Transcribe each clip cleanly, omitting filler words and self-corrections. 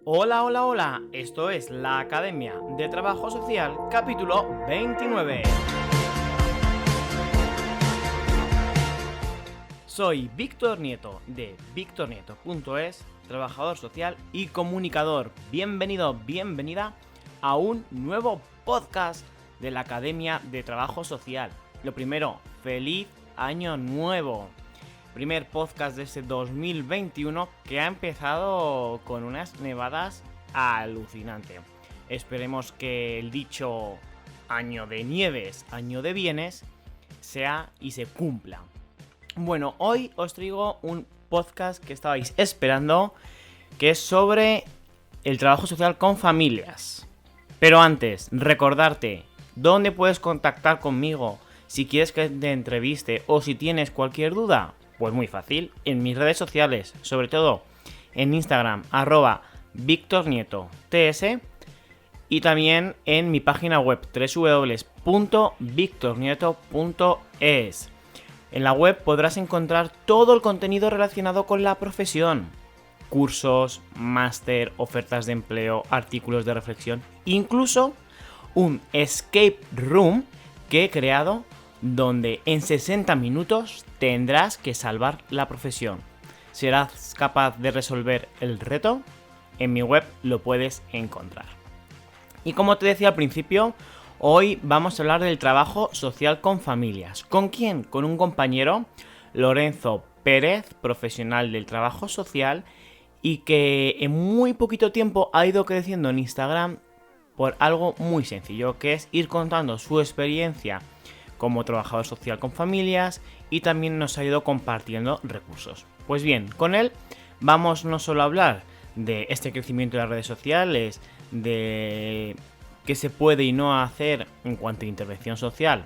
Hola, hola, hola, esto es la Academia de Trabajo Social, capítulo 29. Soy Víctor Nieto de victornieto.es, trabajador social y comunicador. Bienvenido, bienvenida a un nuevo podcast de la Academia de Trabajo Social. Lo primero, feliz año nuevo. Primer podcast de este 2021 que ha empezado con unas nevadas alucinantes. Esperemos que el dicho año de nieves, año de bienes, sea y se cumpla. Bueno, hoy os traigo un podcast que estabais esperando, que es sobre el trabajo social con familias. Pero antes, recordarte dónde puedes contactar conmigo si quieres que te entreviste o si tienes cualquier duda. Pues muy fácil, en mis redes sociales, sobre todo en Instagram, @VictorNietoTS, y también en mi página web, www.victornieto.es. En la web podrás encontrar todo el contenido relacionado con la profesión. Cursos, máster, ofertas de empleo, artículos de reflexión, incluso un escape room que he creado donde en 60 minutos tendrás que salvar la profesión. ¿Serás capaz de resolver el reto? En mi web lo puedes encontrar. Y como te decía al principio, hoy vamos a hablar del trabajo social con familias. ¿Con quién? Con un compañero, Lorenzo Pérez, profesional del trabajo social, y que en muy poquito tiempo ha ido creciendo en Instagram por algo muy sencillo, que es ir contando su experiencia como trabajador social con familias, y también nos ha ido compartiendo recursos. Pues bien, con él vamos no solo a hablar de este crecimiento de las redes sociales, de qué se puede y no hacer en cuanto a intervención social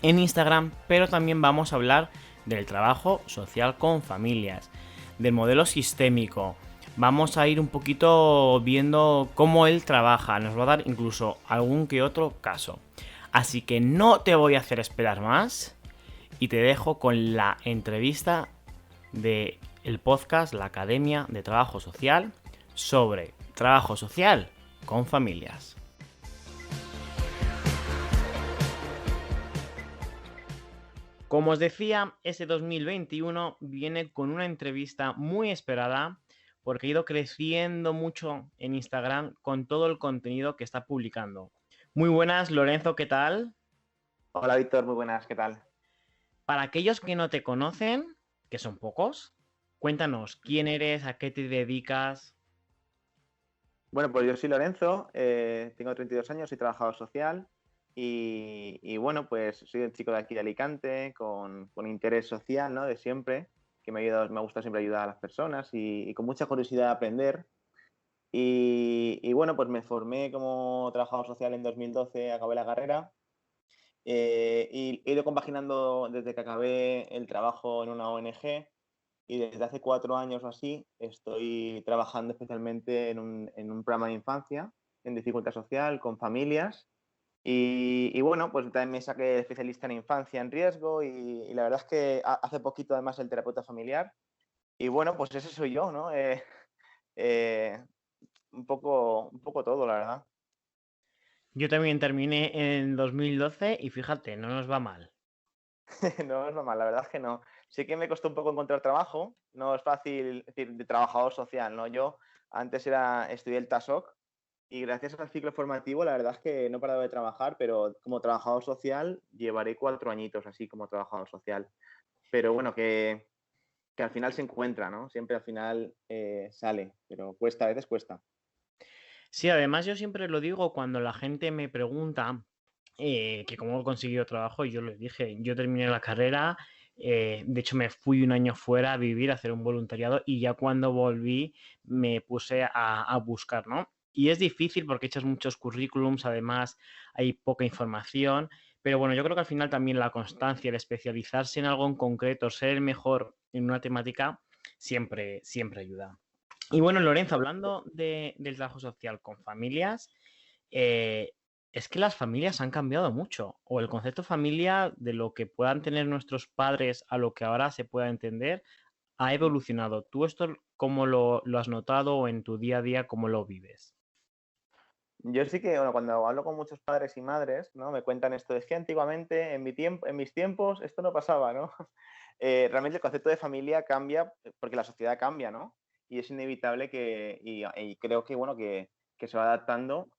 en Instagram, pero también vamos a hablar del trabajo social con familias, del modelo sistémico. Vamos a ir un poquito viendo cómo él trabaja, nos va a dar incluso algún que otro caso. Así que no te voy a hacer esperar más y te dejo con la entrevista de el podcast La Academia de Trabajo Social sobre trabajo social con familias. Como os decía, este 2021 viene con una entrevista muy esperada porque ha ido creciendo mucho en Instagram con todo el contenido que está publicando. Muy buenas, Lorenzo, ¿qué tal? Hola Víctor, muy buenas, ¿qué tal? Para aquellos que no te conocen, que son pocos, cuéntanos quién eres, a qué te dedicas. Bueno, pues yo soy Lorenzo, tengo 32 años, soy trabajador social y bueno, pues soy un chico de aquí de Alicante con interés social, ¿no? De siempre, que me gusta siempre ayudar a las personas y con mucha curiosidad de aprender. Y bueno, pues me formé como trabajador social en 2012, acabé la carrera y he ido compaginando desde que acabé el trabajo en una ONG. Y desde hace 4 años o así estoy trabajando especialmente en un programa de infancia, en dificultad social, con familias. Y bueno, pues también me saqué de especialista en infancia en riesgo y la verdad es que hace poquito además el terapeuta familiar. Y bueno, pues ese soy yo, ¿no? Eh, un poco todo, la verdad. Yo también terminé en 2012 y fíjate, no nos va mal. No es normal, la verdad es que no. Sí que me costó un poco encontrar trabajo, no es fácil, es decir, de trabajador social, ¿no? Yo antes estudié el TASOC y gracias al ciclo formativo la verdad es que no he parado de trabajar, pero como trabajador social llevaré 4 añitos así como trabajador social. Pero bueno, que al final se encuentra, ¿no? Siempre al final sale, pero cuesta, a veces cuesta. Sí, además yo siempre lo digo cuando la gente me pregunta que cómo he conseguido trabajo, y yo les dije, yo terminé la carrera, de hecho me fui un año fuera a vivir, a hacer un voluntariado, y ya cuando volví me puse a buscar, ¿no? Y es difícil porque echas muchos currículums, además hay poca información, pero bueno, yo creo que al final también la constancia, el especializarse en algo en concreto, ser el mejor en una temática, siempre, siempre ayuda. Y bueno, Lorenzo, hablando del trabajo social con familias, eh, es que las familias han cambiado mucho, o el concepto familia de lo que puedan tener nuestros padres a lo que ahora se pueda entender ha evolucionado. ¿Tú esto cómo lo has notado o en tu día a día cómo lo vives? Yo sí que, bueno, cuando hablo con muchos padres y madres, ¿no? Me cuentan esto, es que antiguamente, en mis tiempos, esto no pasaba, ¿no? Realmente el concepto de familia cambia porque la sociedad cambia, ¿no? Y es inevitable y creo que, bueno, que se va adaptando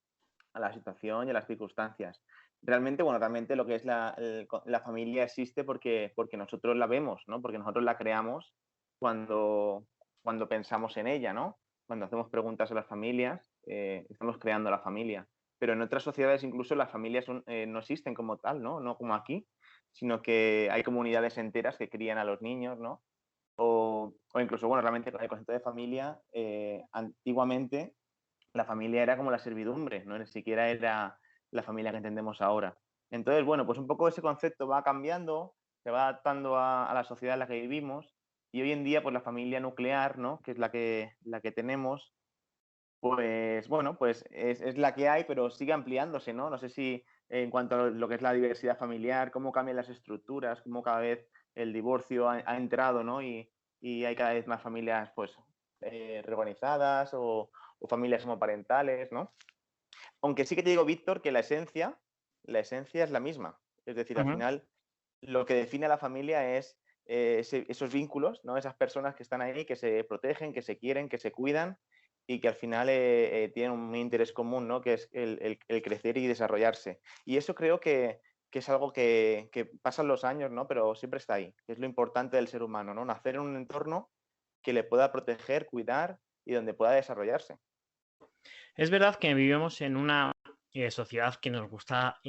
a la situación y a las circunstancias. Realmente, bueno, realmente lo que es la familia existe porque nosotros la vemos, ¿no? Porque nosotros la creamos cuando, cuando pensamos en ella, ¿no? Cuando hacemos preguntas a las familias, estamos creando la familia. Pero en otras sociedades incluso las familias no existen como tal, ¿no? No como aquí, sino que hay comunidades enteras que crían a los niños, ¿no? O incluso, bueno, realmente con el concepto de familia, antiguamente la familia era como la servidumbre, no ni siquiera era la familia que entendemos ahora. Entonces, bueno, pues un poco ese concepto va cambiando, se va adaptando a la sociedad en la que vivimos y hoy en día, pues la familia nuclear, ¿no? Que es la que tenemos, pues bueno, pues es la que hay, pero sigue ampliándose, ¿no? No sé si en cuanto a lo que es la diversidad familiar, cómo cambian las estructuras, cómo cada vez el divorcio ha entrado, ¿no? Y hay cada vez más familias, pues, reorganizadas o familias homoparentales, ¿no? Aunque sí que te digo, Víctor, que la esencia es la misma. Es decir, al Ujú. final, lo que define a la familia es esos vínculos, ¿no? Esas personas que están ahí, que se protegen, que se quieren, que se cuidan y que al final tienen un interés común, ¿no? Que es el crecer y desarrollarse. Y eso creo que es algo que pasan los años, ¿no? Pero siempre está ahí, que es lo importante del ser humano, ¿no? Nacer en un entorno que le pueda proteger, cuidar y donde pueda desarrollarse. Es verdad que vivimos en una sociedad que nos gusta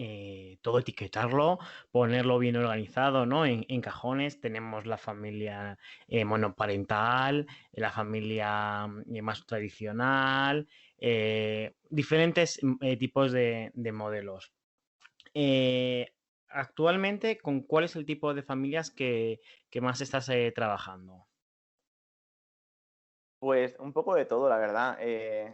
todo etiquetarlo, ponerlo bien organizado, ¿no? En cajones tenemos la familia monoparental, la familia más tradicional, diferentes tipos de modelos. Actualmente, ¿con cuál es el tipo de familias que más estás trabajando? Pues un poco de todo, la verdad.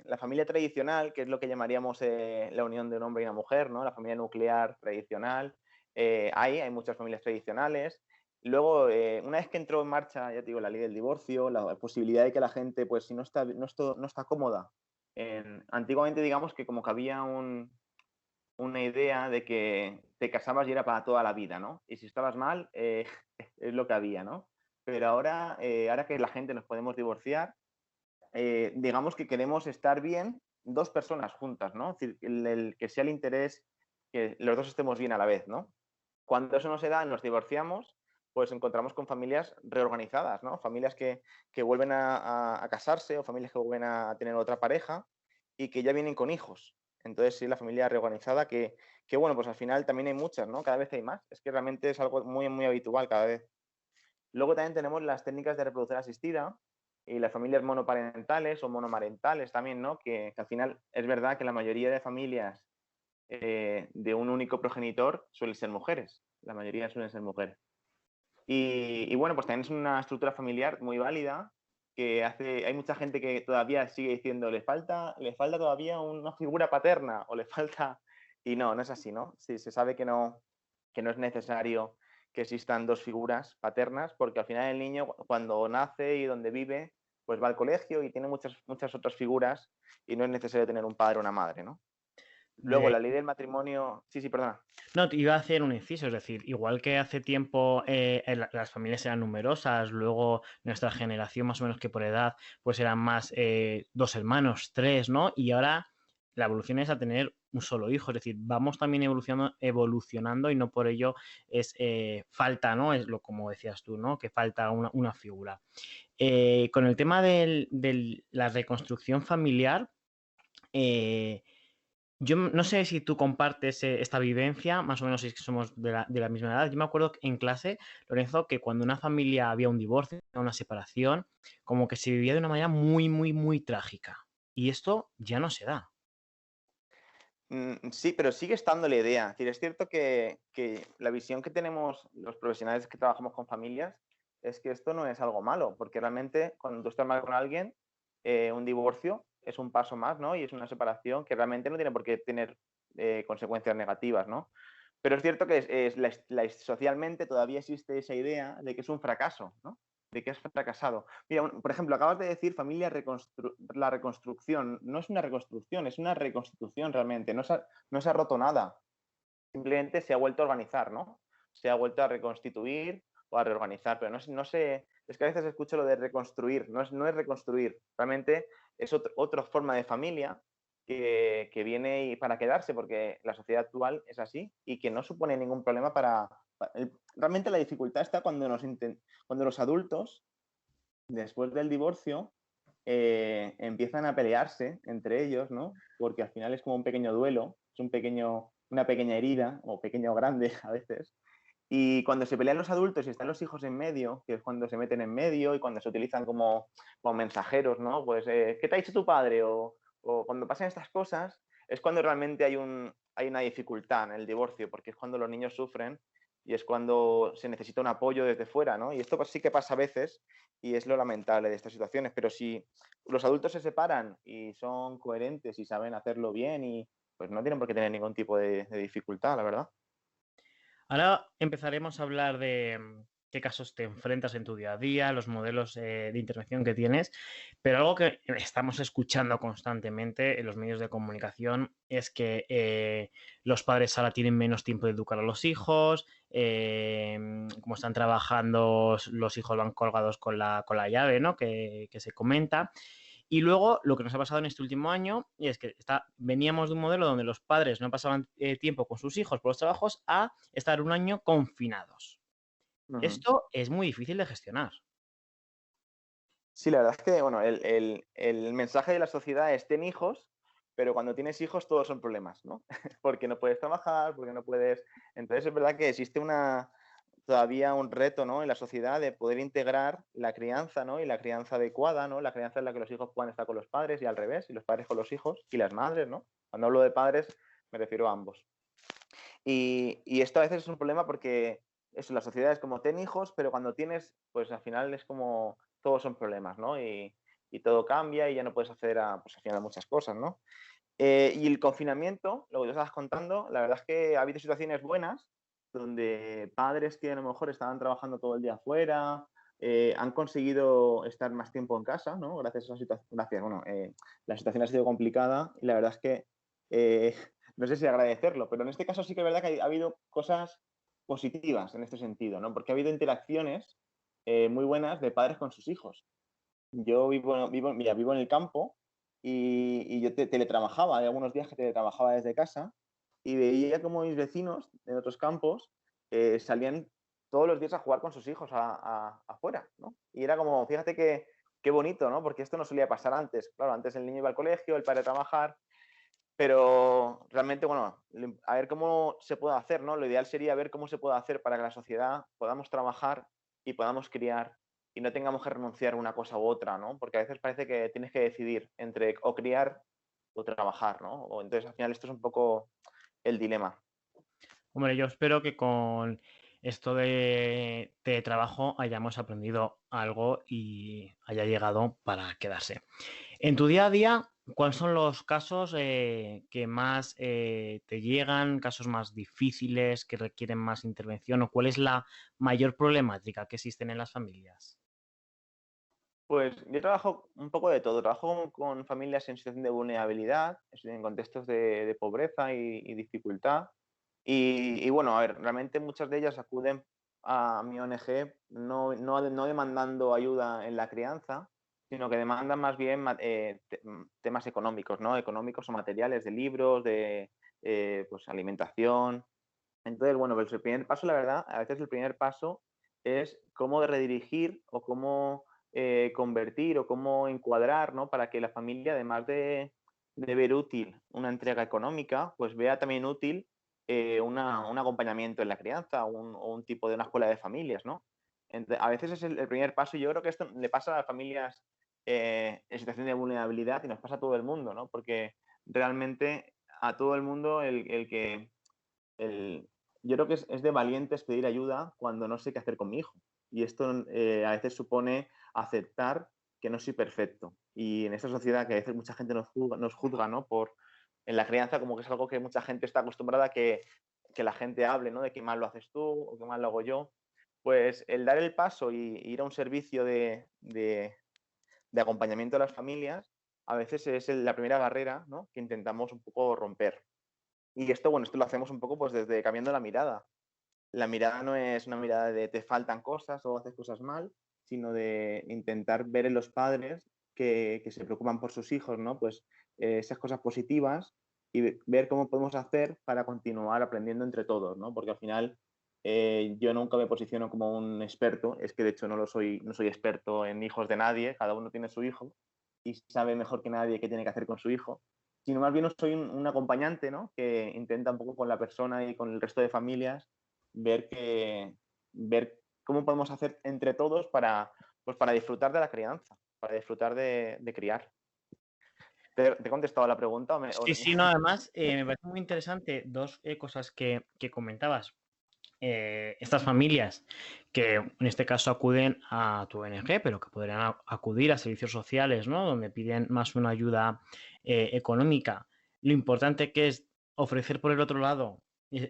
La familia tradicional, que es lo que llamaríamos la unión de un hombre y una mujer, ¿no? La familia nuclear tradicional. Hay muchas familias tradicionales. Luego, una vez que entró en marcha, ya te digo, la ley del divorcio, la posibilidad de que la gente, pues si no está cómoda, antiguamente digamos que como que había una idea de que te casabas y era para toda la vida, ¿no? Y si estabas mal, es lo que había, ¿no? Pero ahora que la gente nos podemos divorciar, digamos que queremos estar bien dos personas juntas, ¿no? Es decir, que sea el interés que los dos estemos bien a la vez, ¿no? Cuando eso no se da, nos divorciamos, pues encontramos con familias reorganizadas, ¿no? Familias que vuelven a casarse o familias que vuelven a tener otra pareja y que ya vienen con hijos. Entonces, sí, la familia reorganizada, que bueno, pues al final también hay muchas, ¿no? Cada vez hay más. Es que realmente es algo muy, muy habitual cada vez. Luego también tenemos las técnicas de reproducción asistida y las familias monoparentales o monomarentales también, ¿no? Que al final es verdad que la mayoría de familias de un único progenitor suelen ser mujeres. La mayoría suelen ser mujeres. Y bueno, pues también es una estructura familiar muy válida hay mucha gente que todavía sigue diciendo, le falta todavía una figura paterna o le falta... Y no, no es así, ¿no? Sí, se sabe que no es necesario que existan dos figuras paternas porque al final el niño cuando nace y donde vive, pues va al colegio y tiene muchas otras figuras y no es necesario tener un padre o una madre, ¿no? Luego, De, la ley del matrimonio... Sí, sí, perdona. No, te iba a hacer un inciso, es decir, igual que hace tiempo las familias eran numerosas, luego nuestra generación más o menos que por edad, pues eran más dos hermanos, tres, ¿no? Y ahora la evolución es a tener un solo hijo, es decir, vamos también evolucionando y no por ello es falta, ¿no? Es lo como decías tú, ¿no? Que falta una figura. Con el tema de la reconstrucción familiar, eh, yo no sé si tú compartes esta vivencia, más o menos si es que somos de la misma edad. Yo me acuerdo en clase, Lorenzo, que cuando una familia había un divorcio, una separación, como que se vivía de una manera muy, muy, muy trágica. Y esto ya no se da. Sí, pero sigue estando la idea. Es decir, es cierto que la visión que tenemos los profesionales que trabajamos con familias es que esto no es algo malo, porque realmente cuando tú estás mal con alguien, un divorcio es un paso más, ¿no? Y es una separación que realmente no tiene por qué tener consecuencias negativas, ¿no? Pero es cierto que socialmente todavía existe esa idea de que es un fracaso, ¿no? de que has fracasado. Mira, por ejemplo, acabas de decir familia la reconstrucción. No es una reconstrucción, es una reconstitución realmente. No se ha roto nada. Simplemente se ha vuelto a organizar, ¿no? Se ha vuelto a reconstituir o a reorganizar, pero no sé, es que a veces escucho lo de reconstruir, no es reconstruir, realmente es otra forma de familia que viene para quedarse, porque la sociedad actual es así y que no supone ningún problema realmente la dificultad está cuando los adultos, después del divorcio, empiezan a pelearse entre ellos, ¿no? Porque al final es como un pequeño duelo, es una pequeña herida, o pequeño o grande a veces. Y cuando se pelean los adultos y están los hijos en medio, que es cuando se meten en medio y cuando se utilizan como mensajeros, ¿no? Pues, ¿qué te ha dicho tu padre? O cuando pasan estas cosas, es cuando realmente hay una dificultad en el divorcio, porque es cuando los niños sufren y es cuando se necesita un apoyo desde fuera, ¿no? Y esto pues sí que pasa a veces y es lo lamentable de estas situaciones, pero si los adultos se separan y son coherentes y saben hacerlo bien, y pues no tienen por qué tener ningún tipo de dificultad, la verdad. Ahora empezaremos a hablar de qué casos te enfrentas en tu día a día, los modelos de intervención que tienes, pero algo que estamos escuchando constantemente en los medios de comunicación es que los padres ahora tienen menos tiempo de educar a los hijos, como están trabajando, los hijos van colgados con la llave, ¿no? Que se comenta. Y luego lo que nos ha pasado en este último año es que veníamos de un modelo donde los padres no pasaban tiempo con sus hijos por los trabajos a estar un año confinados. Ujú. Esto es muy difícil de gestionar. Sí, la verdad es que, bueno, el mensaje de la sociedad es ten hijos, pero cuando tienes hijos todos son problemas, ¿no? Porque no puedes trabajar, porque no puedes. Entonces es verdad que existe todavía un reto, ¿no? En la sociedad de poder integrar la crianza, ¿no? Y la crianza adecuada, ¿no? La crianza en la que los hijos puedan estar con los padres y al revés, y los padres con los hijos y las madres, ¿no? Cuando hablo de padres me refiero a ambos. Y esto a veces es un problema porque eso, la sociedad es como ten hijos, pero cuando tienes, pues al final es como todos son problemas, ¿no? Y todo cambia y ya no puedes acceder a, pues al final a muchas cosas, ¿no? Y el confinamiento, lo que tú estabas contando, la verdad es que ha habido situaciones buenas donde padres que a lo mejor estaban trabajando todo el día afuera, han conseguido estar más tiempo en casa, ¿no? Gracias a esa situación. Gracias, bueno, la situación ha sido complicada y la verdad es que no sé si agradecerlo, pero en este caso sí que es verdad que ha habido cosas positivas en este sentido, ¿no? Porque ha habido interacciones muy buenas de padres con sus hijos. Yo mira, vivo en el campo y yo teletrabajaba, hay algunos días que teletrabajaba desde casa y veía como mis vecinos en otros campos salían todos los días a jugar con sus hijos afuera, ¿no? Y era como, fíjate qué bonito, ¿no? Porque esto no solía pasar antes. Claro, antes el niño iba al colegio, el padre a trabajar, pero realmente, bueno, a ver cómo se puede hacer, ¿no? Lo ideal sería ver cómo se puede hacer para que la sociedad podamos trabajar y podamos criar y no tengamos que renunciar a una cosa u otra, ¿no? Porque a veces parece que tienes que decidir entre o criar o trabajar, ¿no? O entonces al final esto es un poco el dilema. Hombre, yo espero que con esto de trabajo hayamos aprendido algo y haya llegado para quedarse. En tu día a día, ¿cuáles son los casos que más te llegan, casos más difíciles, que requieren más intervención, o cuál es la mayor problemática que existen en las familias? Pues yo trabajo un poco de todo. Trabajo con familias en situación de vulnerabilidad, en contextos de pobreza y dificultad. Y bueno, a ver, realmente muchas de ellas acuden a mi ONG no demandando ayuda en la crianza, sino que demandan más bien temas económicos, ¿no? Económicos o materiales, de libros, de pues, alimentación. Entonces, bueno, pues el primer paso, la verdad, a veces el primer paso es cómo redirigir o cómo convertir o cómo encuadrar, ¿no? Para que la familia, además de ver útil una entrega económica, pues vea también útil un acompañamiento en la crianza o un tipo de una escuela de familias, ¿no? A veces es el primer paso y yo creo que esto le pasa a las familias en situación de vulnerabilidad y nos pasa a todo el mundo, ¿no? Porque realmente a todo el mundo el que el, yo creo que es de valientes pedir ayuda cuando no sé qué hacer con mi hijo. Y esto a veces supone aceptar que no soy perfecto. Y en esta sociedad que a veces mucha gente nos juzga, ¿no? En la crianza como que es algo que mucha gente está acostumbrada a que la gente hable, ¿no? De qué mal lo haces tú o qué mal lo hago yo. Pues el dar el paso y ir a un servicio de acompañamiento a las familias, a veces es la primera barrera, ¿no? Que intentamos un poco romper. Y esto, bueno, esto lo hacemos un poco pues desde cambiando la mirada. La mirada no es una mirada de te faltan cosas o haces cosas mal, sino de intentar ver en los padres que se preocupan por sus hijos, ¿no? Pues esas cosas positivas y ver cómo podemos hacer para continuar aprendiendo entre todos, ¿no? Porque al final yo nunca me posiciono como un experto, es que de hecho no soy experto en hijos de nadie, cada uno tiene su hijo y sabe mejor que nadie qué tiene que hacer con su hijo, sino más bien soy un acompañante, ¿no? Que intenta un poco con la persona y con el resto de familias ver, ver cómo podemos hacer entre todos para, pues para disfrutar de la crianza, para disfrutar de criar. ¿Te he contestado la pregunta? Sí, sí, no, además me parece muy interesante dos cosas que comentabas. Estas familias que en este caso acuden a tu ONG, pero que podrían acudir a servicios sociales, ¿no? Donde piden más una ayuda económica. Lo importante que es ofrecer por el otro lado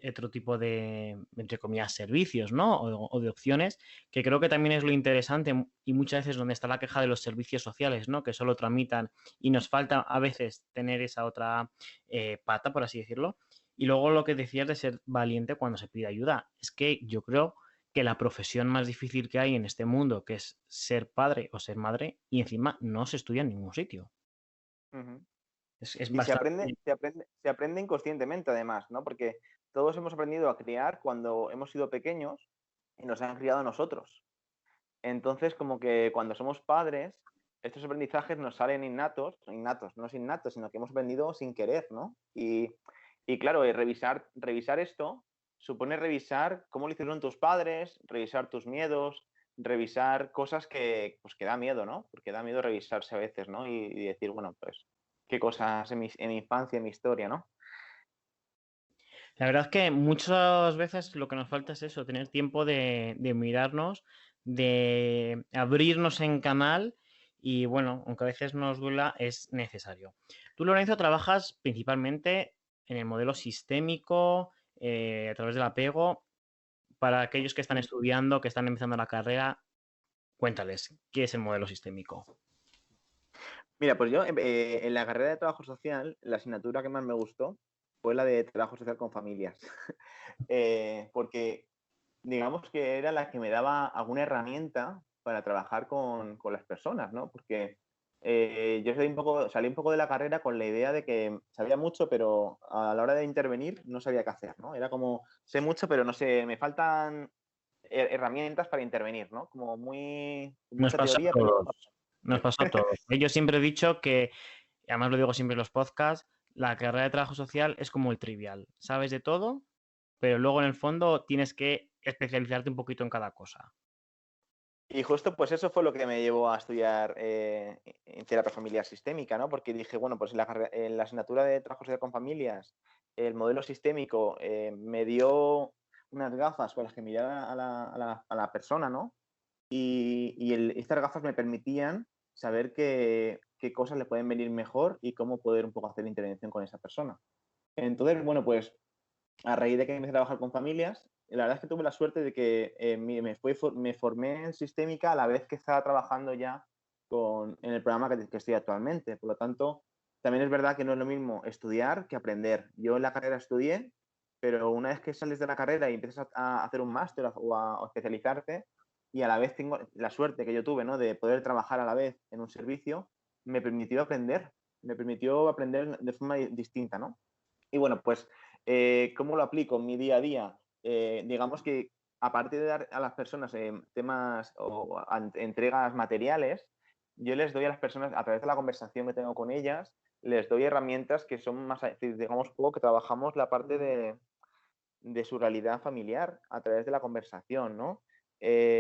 otro tipo de, entre comillas, servicios, ¿no? O de opciones, que creo que también es lo interesante y muchas veces donde está la queja de los servicios sociales, ¿no? Que solo tramitan y nos falta a veces tener esa otra pata, por así decirlo. Y luego lo que decías de ser valiente cuando se pide ayuda. Es que yo creo que la profesión más difícil que hay en este mundo, que es ser padre o ser madre, y encima no se estudia en ningún sitio. Uh-huh. Es Y bastante... se aprende inconscientemente además, ¿no? Porque todos hemos aprendido a criar cuando hemos sido pequeños y nos han criado a nosotros. Entonces, como que cuando somos padres, estos aprendizajes nos salen innatos, no es innatos, sino que hemos aprendido sin querer, ¿no? Y claro, revisar esto supone revisar cómo lo hicieron tus padres, revisar tus miedos, revisar cosas pues, que da miedo, ¿no? Porque da miedo revisarse a veces, ¿no? Y decir, bueno, pues, qué cosas en mi infancia, en mi historia, ¿no? La verdad es que muchas veces lo que nos falta es eso, tener tiempo de mirarnos, de abrirnos en canal y bueno, aunque a veces nos duela, es necesario. Tú, Lorenzo, trabajas principalmente en el modelo sistémico, a través del apego. Para aquellos que están estudiando, que están empezando la carrera, cuéntales, ¿qué es el modelo sistémico? Mira, pues yo en la carrera de trabajo social, la asignatura que más me gustó fue la de trabajo social con familias. Porque digamos que era la que me daba alguna herramienta para trabajar con las personas, ¿no? Porque yo salí un poco de la carrera con la idea de que sabía mucho, pero a la hora de intervenir no sabía qué hacer, ¿no? Era como, sé mucho, pero no sé, me faltan herramientas para intervenir, ¿no? Como Nos mucha pasa a teoría, pero no. todos. Nos pasa a todos. Yo siempre he dicho que, y además lo digo siempre en los podcasts, la carrera de trabajo social es como el trivial. Sabes de todo, pero luego en el fondo tienes que especializarte un poquito en cada cosa. Y justo pues eso fue lo que me llevó a estudiar en terapia familiar sistémica, ¿no? Porque dije, bueno, pues en la asignatura de trabajo social con familias, el modelo sistémico me dio unas gafas con las que mirar a la persona, ¿no? Estas gafas me permitían saber qué cosas le pueden venir mejor y cómo poder un poco hacer intervención con esa persona. Entonces, bueno, pues a raíz de que empecé a trabajar con familias, la verdad es que tuve la suerte de que me formé en sistémica a la vez que estaba trabajando ya en el programa que estoy actualmente. Por lo tanto, también es verdad que no es lo mismo estudiar que aprender. Yo en la carrera estudié, pero una vez que sales de la carrera y empiezas a hacer un máster o a especializarte, y a la vez tengo la suerte que yo tuve, ¿no? De poder trabajar a la vez en un servicio, me permitió aprender de forma distinta, ¿no? Y bueno, pues, ¿cómo lo aplico en mi día a día? Digamos que aparte de dar a las personas temas o entregas materiales, yo les doy a las personas, a través de la conversación que tengo con ellas, les doy herramientas que son más, digamos, poco que trabajamos la parte de su realidad familiar a través de la conversación, ¿no?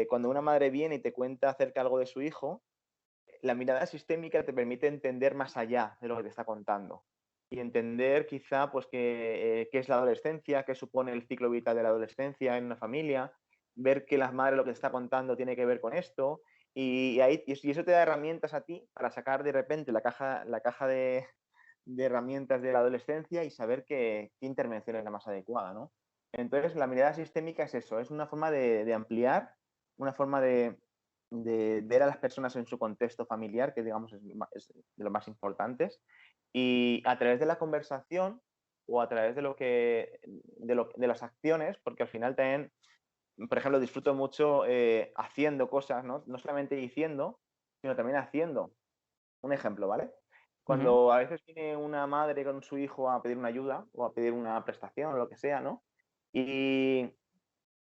Cuando una madre viene y te cuenta acerca algo de su hijo, la mirada sistémica te permite entender más allá de lo que te está contando y entender quizá pues qué es la adolescencia, qué supone el ciclo vital de la adolescencia en una familia, ver que la madre lo que te está contando tiene que ver con esto y eso te da herramientas a ti para sacar de repente la caja de herramientas de la adolescencia y saber qué intervención es la más adecuada, ¿no? Entonces, la mirada sistémica es eso, es una forma de ampliar una forma de ver a las personas en su contexto familiar, que digamos es de lo más importantes, y a través de la conversación o a través de de las acciones, porque al final también, por ejemplo, disfruto mucho haciendo cosas, ¿no? No solamente diciendo, sino también haciendo. Un ejemplo, ¿vale? Ujú. Cuando a veces viene una madre con su hijo a pedir una ayuda o a pedir una prestación o lo que sea, ¿no? Y,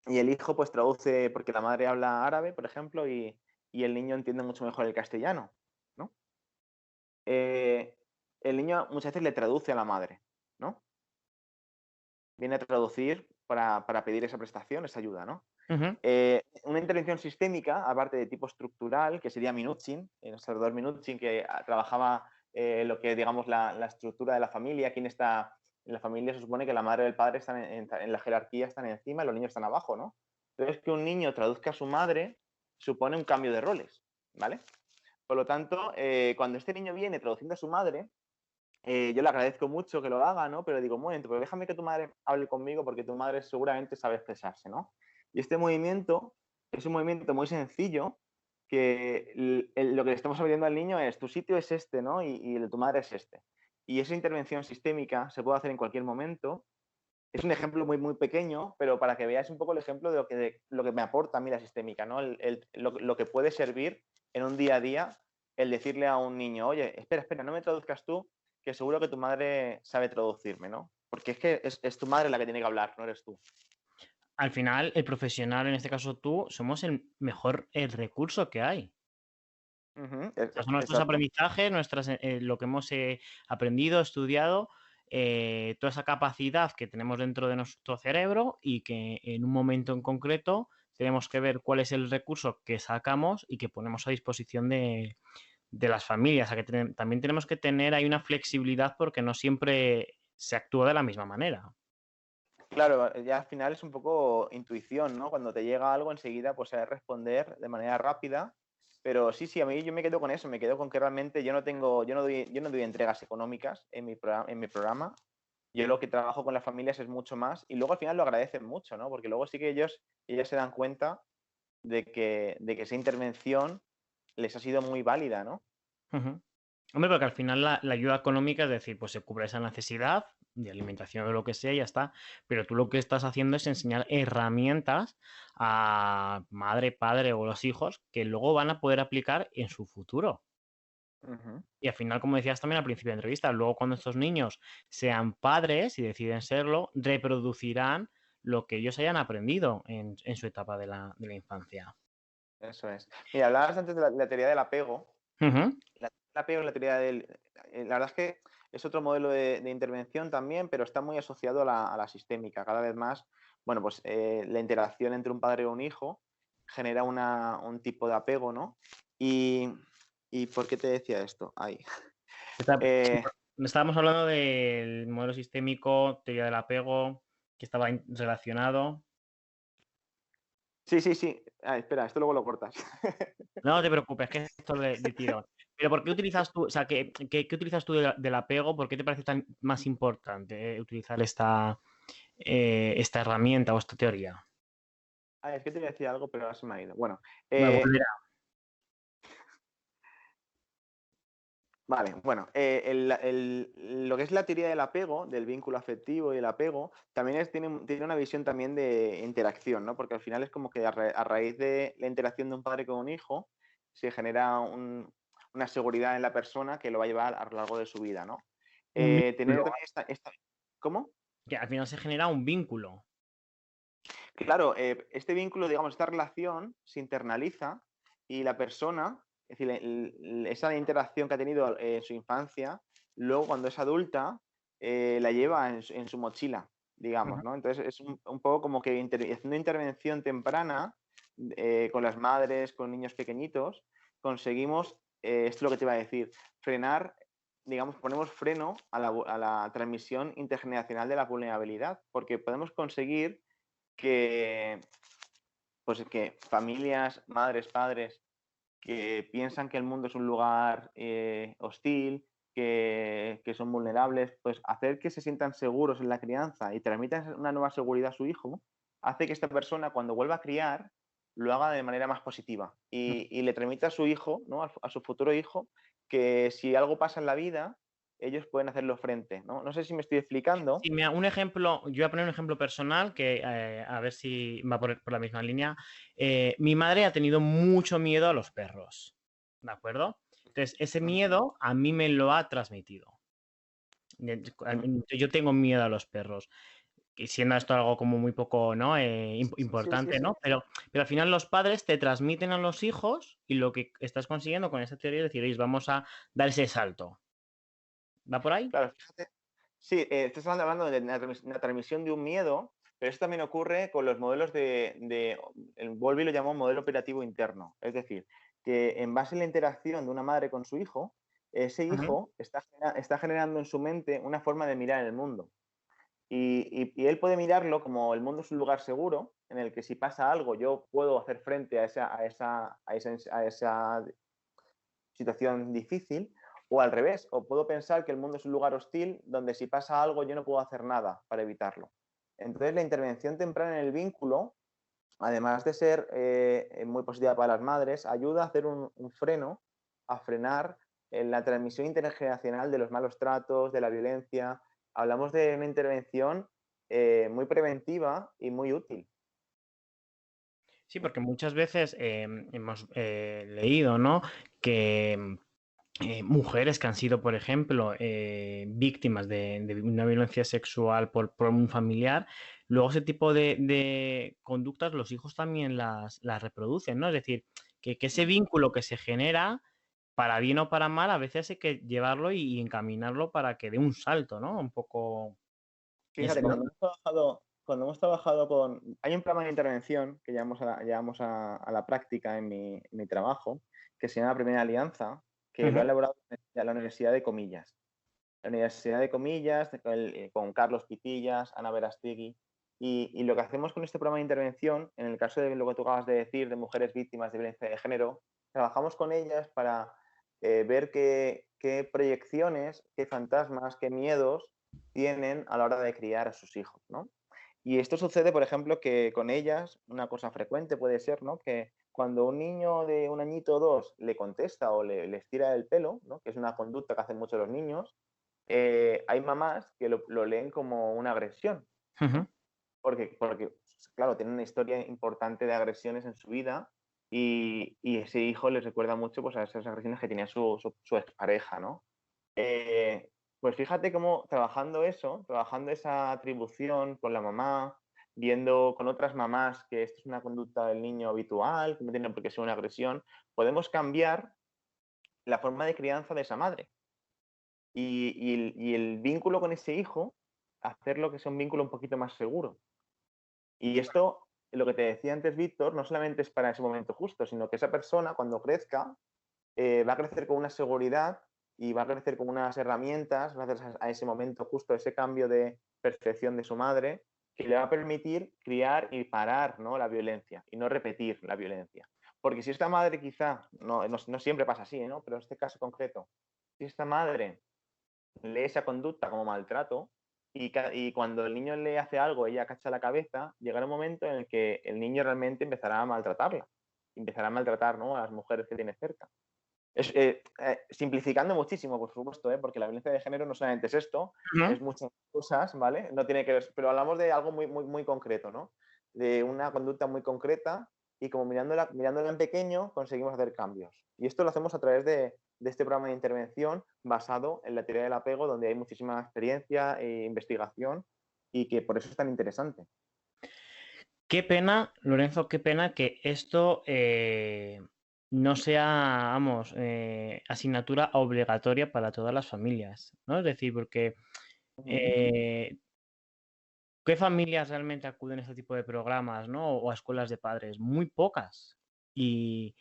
y el hijo pues traduce, porque la madre habla árabe, por ejemplo, y el niño entiende mucho mejor el castellano, ¿no? Eh, el niño muchas veces le traduce a la madre, ¿no? Viene a traducir para pedir esa prestación, esa ayuda, ¿no? Ujú. Una intervención sistémica, aparte de tipo estructural, que sería Minuchin, el observador Minuchin, que trabajaba lo que digamos la estructura de la familia, quién está en la familia, se supone que la madre y el padre están en la jerarquía, están encima y los niños están abajo, ¿no? Entonces, que un niño traduzca a su madre supone un cambio de roles, ¿vale? Por lo tanto, cuando este niño viene traduciendo a su madre, yo le agradezco mucho que lo haga, ¿no? Pero digo, un momento, pero déjame que tu madre hable conmigo porque tu madre seguramente sabe expresarse, ¿no? Y este movimiento es un movimiento muy sencillo que lo que le estamos pidiendo al niño es tu sitio es este, ¿no? Y el de tu madre es este. Y esa intervención sistémica se puede hacer en cualquier momento. Es un ejemplo muy, muy pequeño, pero para que veáis un poco el ejemplo lo que me aporta a mí la sistémica, ¿no? Lo que puede servir en un día a día el decirle a un niño, oye, espera, espera, no me traduzcas tú, que seguro que tu madre sabe traducirme, ¿no? Porque es que es tu madre la que tiene que hablar, no eres tú. Al final, el profesional, en este caso tú, somos el mejor recurso que hay. Ujú, O sea, son nuestros exacto. aprendizajes, lo que hemos aprendido, estudiado, toda esa capacidad que tenemos dentro de nuestro cerebro y que en un momento en concreto tenemos que ver cuál es el recurso que sacamos y que ponemos a disposición de las familias. O sea, que también tenemos que tener ahí una flexibilidad porque no siempre se actúa de la misma manera. Claro, ya al final es un poco intuición, ¿no? Cuando te llega algo enseguida, pues sabes responder de manera rápida. Pero sí, sí, a mí yo me quedo con eso, me quedo con que realmente yo no doy entregas económicas en mi programa. Yo lo que trabajo con las familias es mucho más y luego al final lo agradecen mucho, ¿no? Porque luego sí que ellas se dan cuenta de que esa intervención les ha sido muy válida, ¿no? Ujú. Hombre, porque al final la ayuda económica es decir, pues se cubre esa necesidad de alimentación o lo que sea y ya está. Pero tú lo que estás haciendo es enseñar herramientas a madre, padre o los hijos que luego van a poder aplicar en su futuro. Ujú. Y al final, como decías también al principio de la entrevista, luego cuando estos niños sean padres y deciden serlo, reproducirán lo que ellos hayan aprendido en su etapa de la infancia. Eso es. Mira, hablabas antes de la teoría del apego. Ujú. La teoría la teoría del... La verdad es que es otro modelo de intervención también, pero está muy asociado a a la sistémica. Cada vez más, bueno, pues la interacción entre un padre y un hijo genera un tipo de apego, ¿no? Y, ¿Y por qué te decía esto? Ahí. Sí, Eh, estábamos hablando del modelo sistémico, teoría del apego, que estaba relacionado. sí, sí, sí. Ah, espera, esto luego lo cortas. No te preocupes, que esto de tirón. Pero ¿por qué utilizas tú, o sea, qué utilizas tú del apego? ¿Por qué te parece tan más importante utilizar esta herramienta o esta teoría? Ah, es que te iba a decir algo, pero ahora se me ha ido. Bueno, Bueno, eh, volverá. vale, bueno, lo que es la teoría del apego, del vínculo afectivo y el apego, también tiene una visión también de interacción, ¿no? Porque al final es como que a raíz de la interacción de un padre con un hijo, se genera una seguridad en la persona que lo va a llevar a lo largo de su vida, ¿no? Un Tener vínculo, también ¿Cómo? que al final se genera un vínculo. Claro, este vínculo, digamos, esta relación se internaliza y la persona, es decir, esa interacción que ha tenido en su infancia, luego cuando es adulta, la lleva en su mochila, digamos, Ujú. ¿no? Entonces es un poco como que haciendo intervención temprana con las madres, con niños pequeñitos, conseguimos, esto es lo que te iba a decir, frenar, digamos, ponemos freno a a la transmisión intergeneracional de la vulnerabilidad, porque podemos conseguir que, pues que familias, madres, padres, que piensan que el mundo es un lugar hostil, que son vulnerables, pues hacer que se sientan seguros en la crianza y transmitan una nueva seguridad a su hijo, hace que esta persona cuando vuelva a criar lo haga de manera más positiva y le transmita a su hijo, ¿no? A su futuro hijo, que si algo pasa en la vida, ellos pueden hacerlo frente, ¿no? No sé si me estoy explicando. Sí, mira, un ejemplo, yo voy a poner un ejemplo personal que a ver si va por la misma línea. Mi madre ha tenido mucho miedo a los perros, ¿de acuerdo? Entonces, ese Ujú, miedo a mí me lo ha transmitido. ujú. Yo tengo miedo a los perros. Y siendo esto algo como muy poco, ¿no? Sí, sí, Importante, sí. ¿no? Pero al final los padres te transmiten a los hijos y lo que estás consiguiendo con esta teoría es decir, "Oye, vamos a dar ese salto". ¿Va por ahí? Claro, fíjate. Sí, estás hablando de la transmisión de un miedo, pero eso también ocurre con los modelos el Bowlby lo llamó modelo operativo interno. Es decir, que en base a la interacción de una madre con su hijo, ese Ujú. hijo está generando en su mente una forma de mirar el mundo. Y él puede mirarlo como el mundo es un lugar seguro, en el que si pasa algo yo puedo hacer frente a esa situación difícil, o al revés, o puedo pensar que el mundo es un lugar hostil donde si pasa algo yo no puedo hacer nada para evitarlo. Entonces la intervención temprana en el vínculo, además de ser muy positiva para las madres, ayuda a hacer un freno, a frenar la transmisión intergeneracional de los malos tratos, de la violencia. Hablamos de una intervención muy preventiva y muy útil. Sí, porque muchas veces hemos leído, ¿no? Que mujeres que han sido, por ejemplo, víctimas de una violencia sexual por un familiar, luego ese tipo de conductas los hijos también las reproducen, ¿no? Es decir, que ese vínculo que se genera, para bien o para mal, a veces hay que llevarlo y encaminarlo para que dé un salto, ¿no? Un poco... Es, Fíjate, cuando hemos trabajado con... Hay un programa de intervención que llevamos a la práctica en mi trabajo, que se llama Primera Alianza, que lo ha Ujú, elaborado la Universidad de Comillas. La Universidad de Comillas, con Carlos Pitillas, Ana Verastegui. Y lo que hacemos con este programa de intervención, en el caso de lo que tú acabas de decir, de mujeres víctimas de violencia de género, trabajamos con ellas para ver qué proyecciones, qué fantasmas, qué miedos tienen a la hora de criar a sus hijos, ¿no? Y esto sucede, por ejemplo, que con ellas, una cosa frecuente puede ser, ¿no? Que cuando un niño de un añito o dos le contesta o le estira el pelo, ¿no? Que es una conducta que hacen muchos los niños, hay mamás que lo leen como una agresión, ujú. ¿no? Porque, claro, tienen una historia importante de agresiones en su vida y ese hijo les recuerda mucho, pues, a esas agresiones que tenía su expareja, ¿no? Eh, pues fíjate cómo trabajando esa atribución con la mamá, viendo con otras mamás que esto es una conducta del niño habitual, que no tiene por qué ser una agresión, podemos cambiar la forma de crianza de esa madre y el vínculo con ese hijo, hacerlo que sea un vínculo un poquito más seguro. Y esto, lo que te decía antes, Víctor, no solamente es para ese momento justo, sino que esa persona, cuando crezca, va a crecer con una seguridad y va a crecer con unas herramientas gracias a ese momento justo, ese cambio de percepción de su madre, que le va a permitir criar y parar, ¿no? La violencia y no repetir la violencia. Porque si esta madre quizá, no siempre pasa así, ¿no? Pero en este caso concreto, si esta madre lee esa conducta como maltrato y cuando el niño le hace algo, ella cacha la cabeza, llegará un momento en el que el niño realmente empezará a maltratarla, empezará a maltratar, ¿no? A las mujeres que tiene cerca. Simplificando muchísimo, por supuesto, porque la violencia de género no solamente es esto, Ujú. es muchas cosas, ¿vale? No tiene que ver, pero hablamos de algo muy, muy, muy concreto, ¿no? De una conducta muy concreta y como mirándola en pequeño conseguimos hacer cambios. Y esto lo hacemos a través de este programa de intervención basado en la teoría del apego, donde hay muchísima experiencia e investigación y que por eso es tan interesante. Qué pena, Lorenzo, qué pena que esto no sea, vamos, asignatura obligatoria para todas las familias, ¿no? Es decir, porque Ujú. eh, ¿qué familias realmente acuden a este tipo de programas, ¿no? O a escuelas de padres? Muy pocas. Y,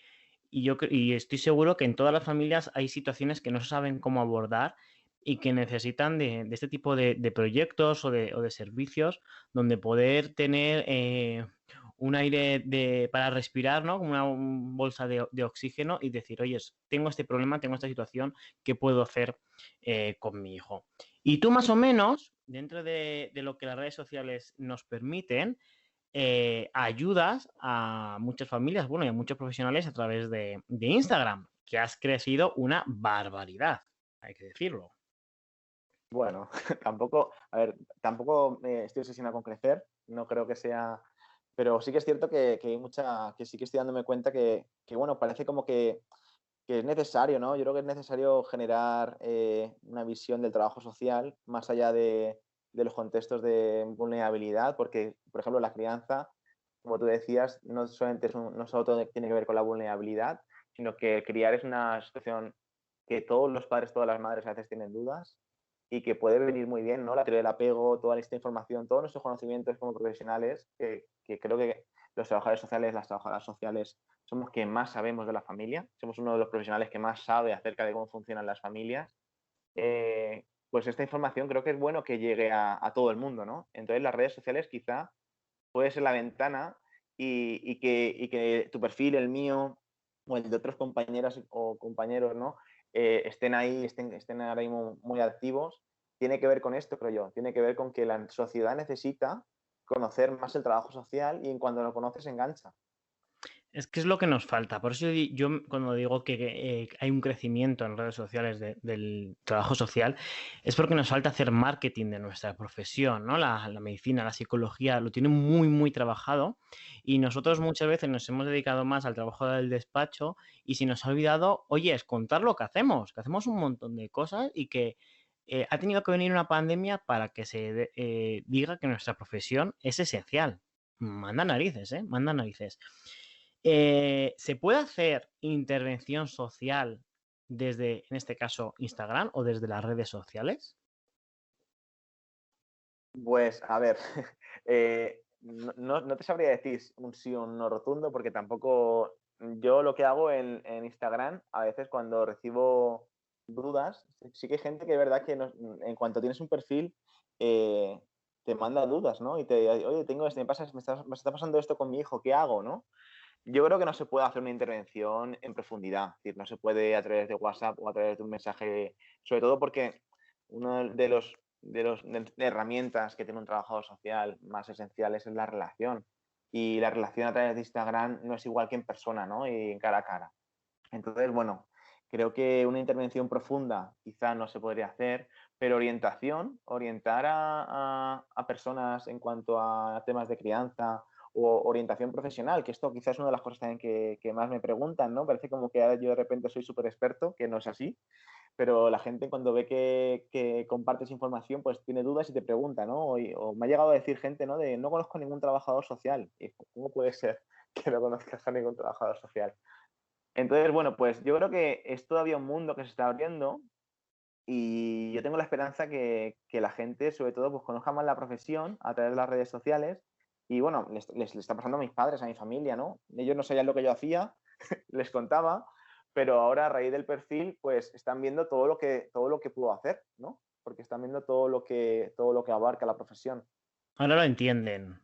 y estoy seguro que en todas las familias hay situaciones que no saben cómo abordar y que necesitan de este tipo de proyectos o de servicios donde poder tener un aire para respirar, ¿no? Como una bolsa de oxígeno y decir, oye, tengo este problema, tengo esta situación, ¿qué puedo hacer con mi hijo? Y tú más o menos, dentro de lo que las redes sociales nos permiten, ayudas a muchas familias, bueno, y a muchos profesionales a través de Instagram, que has crecido una barbaridad, hay que decirlo. Bueno, tampoco, a ver, tampoco estoy obsesionado con crecer, no creo que sea, pero sí que es cierto que hay mucha, que sí que estoy dándome cuenta que, bueno, parece como que es necesario, ¿no? Yo creo que es necesario generar una visión del trabajo social más allá de los contextos de vulnerabilidad, porque, por ejemplo, la crianza, como tú decías, no solamente no solo todo tiene que ver con la vulnerabilidad, sino que criar es una situación que todos los padres, todas las madres a veces tienen dudas y que puede venir muy bien, ¿no? La teoría del apego, toda esta información, todos nuestros conocimientos como profesionales, que creo que los trabajadores sociales, las trabajadoras sociales, somos quien más sabemos de la familia, somos uno de los profesionales que más sabe acerca de cómo funcionan las familias, pues esta información creo que es bueno que llegue a todo el mundo, ¿no? Entonces las redes sociales quizá puede ser la ventana y que tu perfil, el mío o el de otros compañeras o compañeros, ¿no? Estén ahí, estén ahora mismo muy activos. Tiene que ver con esto, creo yo. Tiene que ver con que la sociedad necesita conocer más el trabajo social y en cuanto lo conoces engancha. Es que es lo que nos falta. Por eso yo cuando digo que hay un crecimiento en redes sociales del trabajo social, es porque nos falta hacer marketing de nuestra profesión, ¿no? La medicina, la psicología, lo tienen muy, muy trabajado y nosotros muchas veces nos hemos dedicado más al trabajo del despacho y se nos ha olvidado, oye, es contar lo que hacemos un montón de cosas y que ha tenido que venir una pandemia para que se diga que nuestra profesión es esencial. Manda narices, ¿eh? Manda narices. ¿Se puede hacer intervención social desde, en este caso, Instagram o desde las redes sociales? Pues, a ver, no te sabría decir un sí o un no rotundo porque tampoco yo lo que hago en Instagram, a veces cuando recibo dudas, sí que hay gente que es verdad que en cuanto tienes un perfil, eh, te manda dudas, ¿no? Y te dice, oye, tengo esto, me está pasando esto con mi hijo, ¿qué hago, no? Yo creo que no se puede hacer una intervención en profundidad, es decir, no se puede a través de WhatsApp o a través de un mensaje, sobre todo porque uno de herramientas que tiene un trabajador social más esenciales es la relación. Y la relación a través de Instagram no es igual que en persona, ¿no? Y en cara a cara. Entonces, bueno, creo que una intervención profunda quizá no se podría hacer, pero orientar a personas en cuanto a temas de crianza o orientación profesional, que esto quizás es una de las cosas también que más me preguntan, ¿no? Parece como que ahora yo de repente soy súper experto, que no es así, pero la gente cuando ve que compartes información, pues tiene dudas y te pregunta, ¿no? O me ha llegado a decir gente, ¿no? De no conozco ningún trabajador social. Y, ¿cómo puede ser que no conozcas a ningún trabajador social? Entonces, bueno, pues yo creo que es todavía un mundo que se está abriendo y yo tengo la esperanza que la gente, sobre todo, pues conozca más la profesión a través de las redes sociales y, bueno, les está pasando a mis padres, a mi familia, ¿no? Ellos no sabían lo que yo hacía, les contaba, pero ahora a raíz del perfil, pues están viendo todo lo que puedo hacer, ¿no? Porque están viendo todo lo que abarca la profesión. Ahora lo entienden.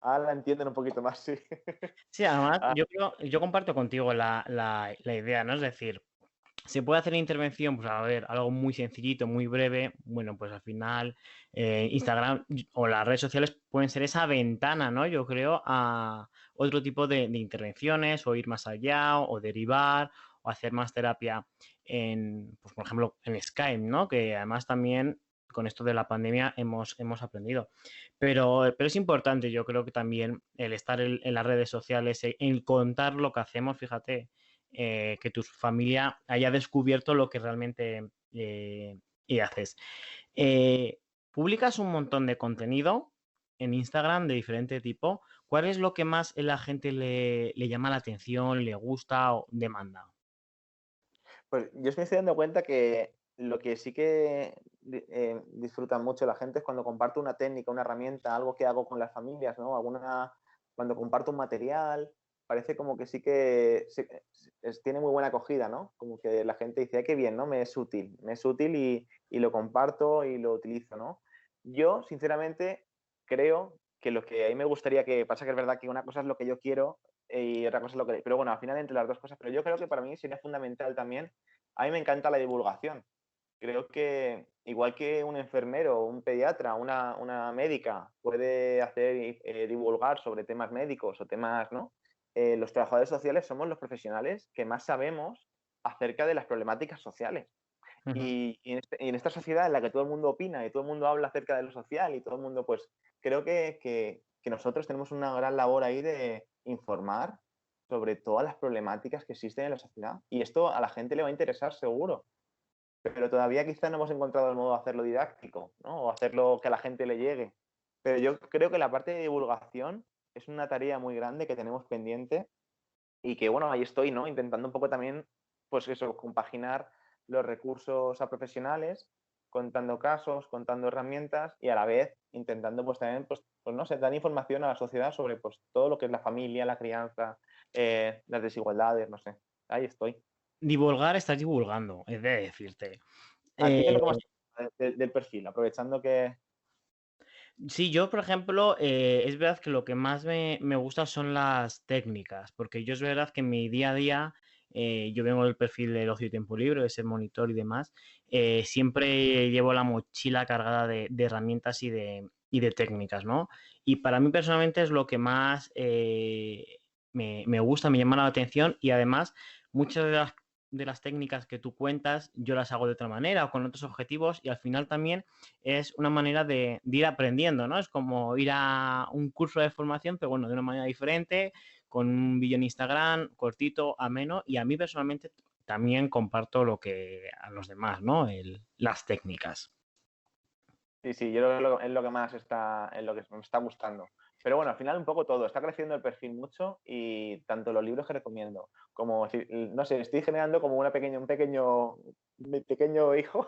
Ahora la entienden un poquito más, sí. Sí, además, Ah, yo comparto contigo la idea, ¿no? Es decir, se puede hacer intervención, pues a ver, algo muy sencillito, muy breve. Bueno, pues al final Instagram o las redes sociales pueden ser esa ventana, ¿no? Yo creo a otro tipo de intervenciones o ir más allá o derivar o hacer más terapia en, pues por ejemplo, en Skype, ¿no? Que además también con esto de la pandemia hemos aprendido. Pero es importante, yo creo que también el estar en las redes sociales, en contar lo que hacemos, fíjate, que tu familia haya descubierto lo que realmente haces. Eh, Publicas un montón de contenido en Instagram de diferente tipo. ¿Cuál es lo que más la gente le llama la atención, le gusta o demanda? Pues yo me estoy dando cuenta que lo que sí que disfruta mucho la gente es cuando comparto una técnica, una herramienta, algo que hago con las familias, ¿no? Cuando comparto un material, parece como que sí que tiene muy buena acogida, ¿no? Como que la gente dice, "Ay, qué bien, ¿no? Me es útil y lo comparto y lo utilizo, ¿no? Yo, sinceramente, creo que lo que a mí me gustaría que pasa que es verdad que una cosa es lo que yo quiero y otra cosa es lo que... Pero bueno, al final entre las dos cosas, pero yo creo que para mí sería fundamental también, a mí me encanta la divulgación. creo que igual que un enfermero, un pediatra, una médica puede hacer divulgar sobre temas médicos o temas, ¿no? Los trabajadores sociales somos los profesionales que más sabemos acerca de las problemáticas sociales. Ujú. Y en esta sociedad en la que todo el mundo opina y todo el mundo habla acerca de lo social y todo el mundo, pues creo que nosotros tenemos una gran labor ahí de informar sobre todas las problemáticas que existen en la sociedad. Y esto a la gente le va a interesar seguro, pero todavía quizás no hemos encontrado el modo de hacerlo didáctico, ¿no? O hacerlo que a la gente le llegue. Pero yo creo que la parte de divulgación es una tarea muy grande que tenemos pendiente y que, bueno, ahí estoy, ¿no? Intentando un poco también, pues eso, compaginar los recursos a profesionales, contando casos, contando herramientas y a la vez intentando, pues también, pues no sé, dar información a la sociedad sobre pues todo lo que es la familia, la crianza, las desigualdades, no sé. Ahí estoy. Divulgar, estás divulgando, es de decirte. ¿A ti qué es Eh, lo que más te gusta del perfil? Aprovechando que... Sí, yo, por ejemplo, es verdad que lo que más me gusta son las técnicas, porque yo es verdad que en mi día a día, yo vengo del perfil del ocio y tiempo libre, de ser monitor y demás, siempre llevo la mochila cargada de herramientas y de técnicas, ¿no? Y para mí personalmente es lo que más me gusta, me llama la atención y además muchas de las técnicas que tú cuentas yo las hago de otra manera o con otros objetivos y al final también es una manera de ir aprendiendo, ¿no? Es como ir a un curso de formación, pero bueno, de una manera diferente, con un vídeo en Instagram cortito, ameno, y a mí personalmente también comparto lo que a los demás, ¿no? Las técnicas. Sí, sí, yo creo que es lo que más está, es lo que me está gustando. Pero bueno, al final un poco todo. Está creciendo el perfil mucho y tanto los libros que recomiendo como, no sé, estoy generando como mi pequeño hijo,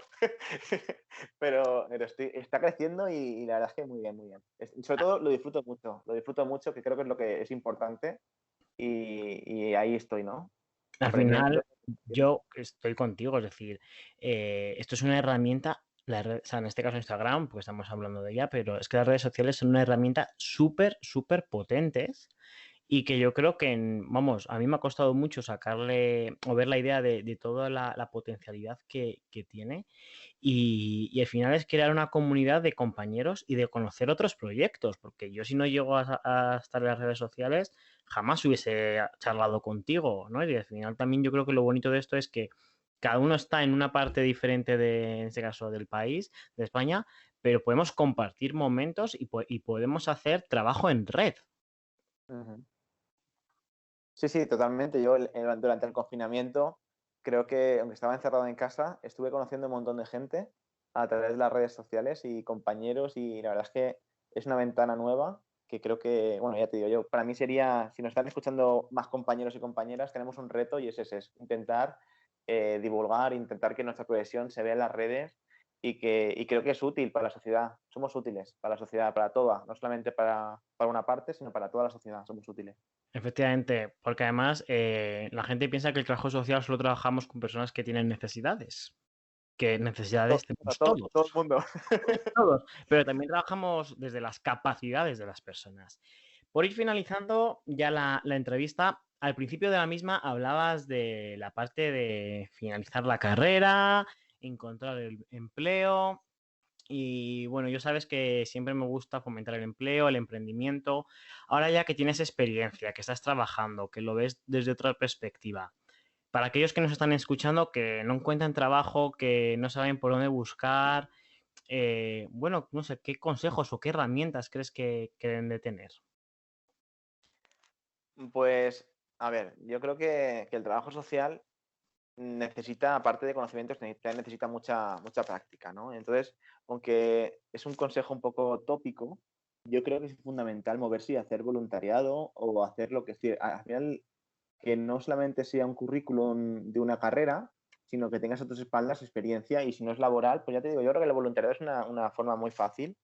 pero está creciendo y la verdad es que muy bien, muy bien. Sobre todo lo disfruto mucho, que creo que es lo que es importante y ahí estoy, ¿no? Al Aprendiendo. final, yo estoy contigo, es decir, esto es una herramienta, o sea, en este caso Instagram, porque estamos hablando de ella, pero es que las redes sociales son una herramienta súper, súper potentes y que yo creo que, vamos, a mí me ha costado mucho sacarle o ver la idea de toda la potencialidad que tiene y al final es crear una comunidad de compañeros y de conocer otros proyectos, porque yo si no llego a estar en las redes sociales, jamás hubiese charlado contigo, ¿no? Y al final también yo creo que lo bonito de esto es que cada uno está en una parte diferente en este caso, del país, de España, pero podemos compartir momentos y podemos hacer trabajo en red. Ujú. Sí, sí, totalmente. Yo durante el confinamiento creo que, aunque estaba encerrado en casa, estuve conociendo un montón de gente a través de las redes sociales y compañeros y la verdad es que es una ventana nueva que creo que, bueno, ya te digo yo, para mí sería, si nos están escuchando más compañeros y compañeras, tenemos un reto y es ese, es intentar divulgar, intentar que nuestra profesión se vea en las redes y creo que es útil para la sociedad. Somos útiles para la sociedad, para toda, no solamente para una parte, sino para toda la sociedad, somos útiles. Efectivamente, porque además la gente piensa que el trabajo social solo trabajamos con personas que tienen necesidades, que necesidades tenemos Todo el todos, mundo. todos, pero también trabajamos desde las capacidades de las personas. Por ir finalizando ya la entrevista, al principio de la misma hablabas de la parte de finalizar la carrera, encontrar el empleo. Y bueno, yo sabes que siempre me gusta fomentar el empleo, el emprendimiento. Ahora ya que tienes experiencia, que estás trabajando, que lo ves desde otra perspectiva, para aquellos que nos están escuchando, que no encuentran trabajo, que no saben por dónde buscar, bueno, no sé, ¿qué consejos o qué herramientas crees que deben de tener? Pues, a ver, yo creo que el trabajo social necesita, aparte de conocimientos, necesita mucha práctica, ¿no? Entonces, aunque es un consejo un poco tópico, yo creo que es fundamental moverse y hacer voluntariado o hacer lo que sea. Al final, que no solamente sea un currículum de una carrera, sino que tengas a tus espaldas experiencia y si no es laboral, pues ya te digo, yo creo que el voluntariado es una forma muy fácil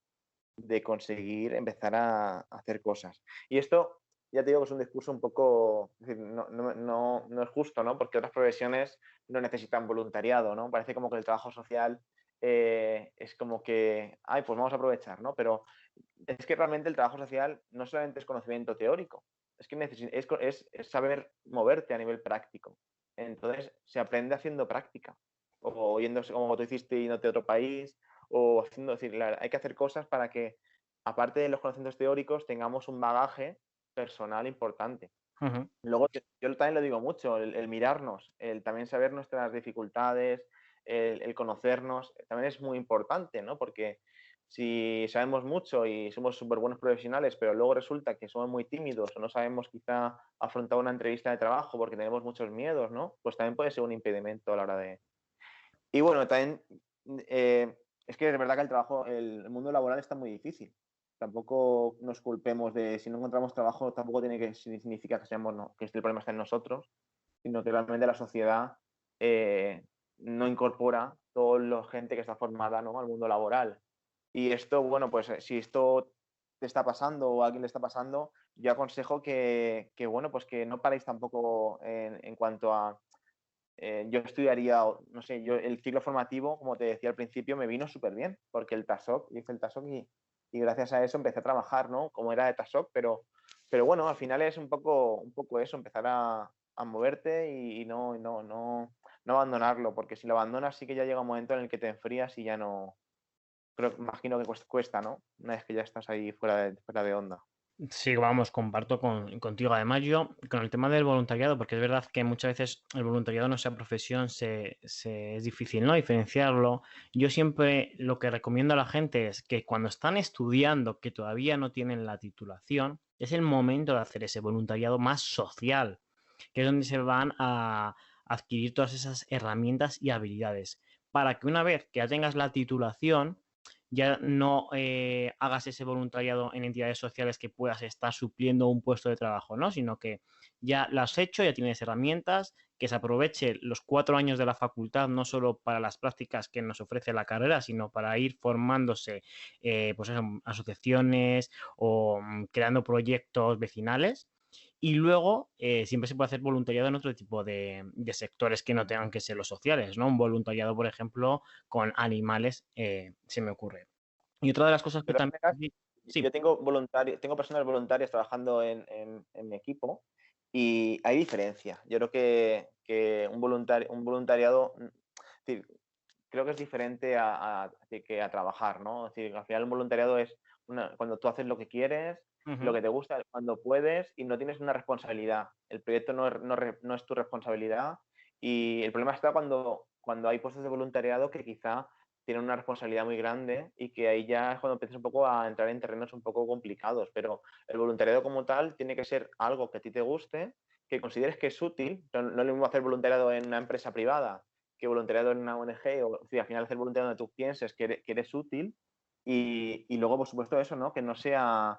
de conseguir empezar a hacer cosas. Y esto, ya te digo que es un discurso un poco, es decir, no es justo, ¿no? Porque otras profesiones no necesitan voluntariado, ¿no? Parece como que el trabajo social es como que, ay, pues vamos a aprovechar, ¿no? Pero es que realmente el trabajo social no solamente es conocimiento teórico, es que es saber moverte a nivel práctico. Entonces, se aprende haciendo práctica. o yéndose como tú hiciste yéndote a otro país, o haciendo, es decir, hay que hacer cosas para que, aparte de los conocimientos teóricos, tengamos un bagaje personal importante. Ujú. Luego, yo también lo digo mucho, el mirarnos, el también saber nuestras dificultades, el conocernos, también es muy importante, ¿no? Porque si sabemos mucho y somos súper buenos profesionales, pero luego resulta que somos muy tímidos o no sabemos quizá afrontar una entrevista de trabajo porque tenemos muchos miedos, ¿no? Pues también puede ser un impedimento a la hora de... Y bueno, también es que es verdad que el trabajo, el mundo laboral está muy difícil. Tampoco nos culpemos de si no encontramos trabajo, tampoco tiene que significar que seamos, no, que este problema está en nosotros, sino que realmente la sociedad no incorpora toda la gente que está formada, ¿no?, al mundo laboral. Y esto, bueno, pues si esto te está pasando o a alguien le está pasando, yo aconsejo que bueno, pues que no paréis tampoco en cuanto a yo estudiaría, no sé, yo el ciclo formativo, como te decía al principio, me vino súper bien, porque el TASOC, hice el TASOC y gracias a eso empecé a trabajar, ¿no? Como era de TASOC, pero bueno, al final es un poco eso, empezar a moverte y no abandonarlo, porque si lo abandonas sí que ya llega un momento en el que te enfrías y ya no, creo, imagino que cuesta, ¿no? Una vez que ya estás ahí fuera de onda. Sí, vamos, comparto contigo. Además, yo con el tema del voluntariado, porque es verdad que muchas veces el voluntariado no sea profesión, es difícil, ¿no? Diferenciarlo. Yo siempre lo que recomiendo a la gente es que cuando están estudiando, que todavía no tienen la titulación, es el momento de hacer ese voluntariado más social, que es donde se van a adquirir todas esas herramientas y habilidades, para que una vez que ya tengas la titulación, ya no hagas ese voluntariado en entidades sociales que puedas estar supliendo un puesto de trabajo, ¿no? Sino que ya lo has hecho, ya tienes herramientas, que se aproveche los 4 años de la facultad, no solo para las prácticas que nos ofrece la carrera, sino para ir formándose, pues eso, asociaciones o creando proyectos vecinales. Y luego siempre se puede hacer voluntariado en otro tipo de sectores que no tengan que ser los sociales, ¿no? Un voluntariado, por ejemplo, con animales, se me ocurre. Y otra de las cosas De que todas también... maneras, Sí, yo tengo personas voluntarias trabajando en mi equipo y hay diferencia. Yo creo que un voluntariado, es decir, creo que es diferente que a trabajar, ¿no? Es decir, al final un voluntariado es cuando tú haces lo que quieres, lo ujú, que te gusta, cuando puedes y no tienes una responsabilidad. El proyecto no es tu responsabilidad y el problema está cuando hay puestos de voluntariado que quizá tienen una responsabilidad muy grande y que ahí ya es cuando empiezas un poco a entrar en terrenos un poco complicados. Pero el voluntariado como tal tiene que ser algo que a ti te guste, que consideres que es útil. No es lo mismo hacer voluntariado en una empresa privada que voluntariado en una ONG, o sea, al final hacer voluntariado donde tú pienses que eres útil y luego, por supuesto, eso, ¿no? Que no sea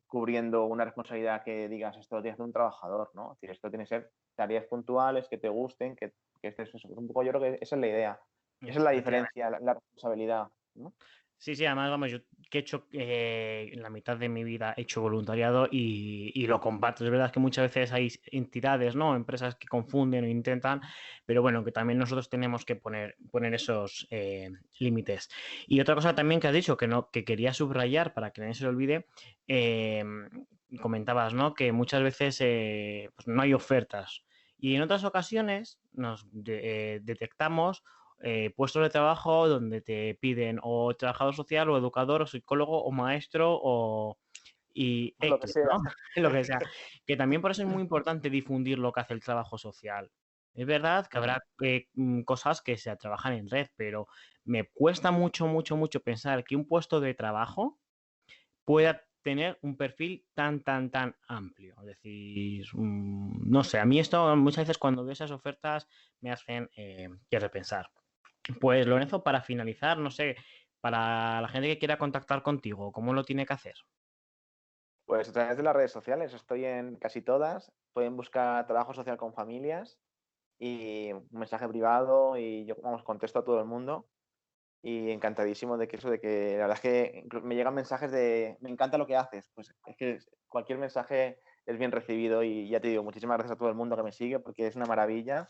cubriendo una responsabilidad que digas esto lo tiene que hacer un trabajador, ¿no? Es decir, esto tiene que ser tareas puntuales que te gusten, que estés un poco, yo creo que esa es la idea. Esa es la efectivamente. diferencia, la responsabilidad, ¿no? Sí, sí, además, vamos, yo que he hecho en la mitad de mi vida he hecho voluntariado y lo comparto. Es verdad que muchas veces hay entidades, ¿no? Empresas que confunden o intentan, pero bueno, que también nosotros tenemos que poner esos límites. Y otra cosa también que has dicho, que no, que quería subrayar para que nadie se lo olvide, eh, comentabas, ¿no? Que muchas veces pues no hay ofertas. Y en otras ocasiones nos detectamos puestos de trabajo donde te piden o trabajador social o educador o psicólogo o maestro o y Lo que X, sea. ¿no? Lo que sea. Que también por eso es muy importante difundir lo que hace el trabajo social. Es verdad que habrá cosas que se trabajan en red, pero me cuesta mucho, mucho, mucho pensar que un puesto de trabajo pueda tener un perfil tan, tan, tan amplio. Es decir, no sé, a mí esto muchas veces cuando veo esas ofertas me hacen que repensar. Pues Lorenzo, para finalizar, no sé, para la gente que quiera contactar contigo, ¿cómo lo tiene que hacer? Pues a través de las redes sociales, estoy en casi todas. Pueden buscar trabajo social con familias y un mensaje privado y yo, vamos, contesto a todo el mundo. Y encantadísimo de que eso, de que la verdad es que me llegan mensajes de me encanta lo que haces. Pues es que cualquier mensaje es bien recibido y ya te digo, muchísimas gracias a todo el mundo que me sigue porque es una maravilla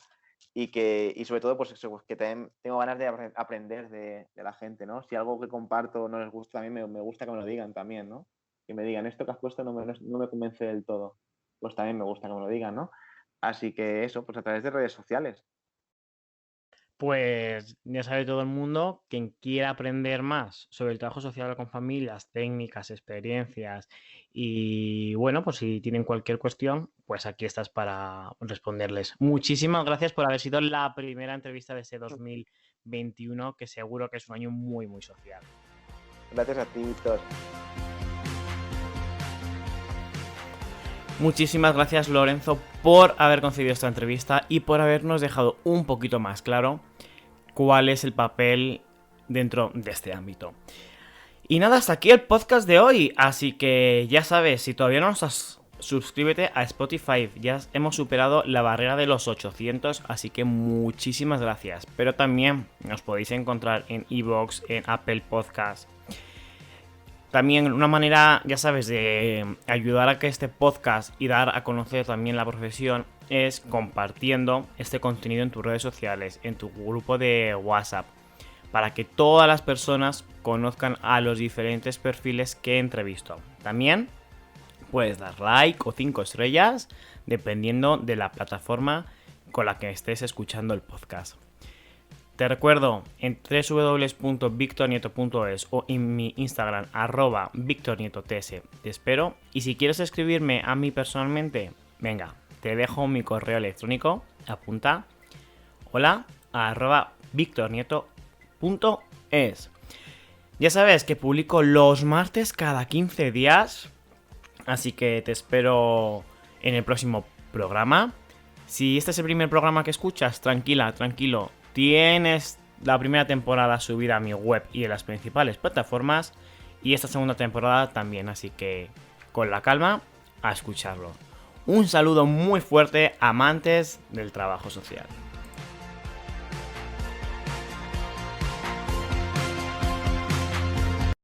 y sobre todo pues eso, pues que también tengo ganas de aprender de la gente, ¿no? Si algo que comparto no les gusta, a mí me gusta que me lo digan también, ¿no? Que me digan esto que has puesto no me convence del todo. Pues también me gusta que me lo digan, ¿no? Así que eso, pues a través de redes sociales. Pues ya sabe todo el mundo, quien quiera aprender más sobre el trabajo social con familias, técnicas, experiencias y bueno, pues si tienen cualquier cuestión, pues aquí estás para responderles. Muchísimas gracias por haber sido la primera entrevista de ese 2021, que seguro que es un año muy, muy social. Gracias a ti, Víctor. Muchísimas gracias, Lorenzo, por haber concedido esta entrevista y por habernos dejado un poquito más claro cuál es el papel dentro de este ámbito. Y nada, hasta aquí el podcast de hoy. Así que ya sabes, si todavía no estás, suscríbete a Spotify. Ya hemos superado la barrera de los 800, así que muchísimas gracias. Pero también nos podéis encontrar en iVoox, en Apple Podcast. También una manera, ya sabes, de ayudar a que este podcast y dar a conocer también la profesión es compartiendo este contenido en tus redes sociales, en tu grupo de WhatsApp, para que todas las personas conozcan a los diferentes perfiles que he entrevistado. También puedes dar like o 5 estrellas dependiendo de la plataforma con la que estés escuchando el podcast. Te recuerdo en www.victornieto.es o en mi Instagram @victornietots. Te espero, y si quieres escribirme a mí personalmente, venga, te dejo mi correo electrónico, apunta, hola@victornieto.es. Ya sabes que publico los martes cada 15 días, así que te espero en el próximo programa. Si este es el primer programa que escuchas, tranquilo, tienes la primera temporada subida a mi web y en las principales plataformas, y esta segunda temporada también, así que con la calma a escucharlo. Un saludo muy fuerte, amantes del trabajo social.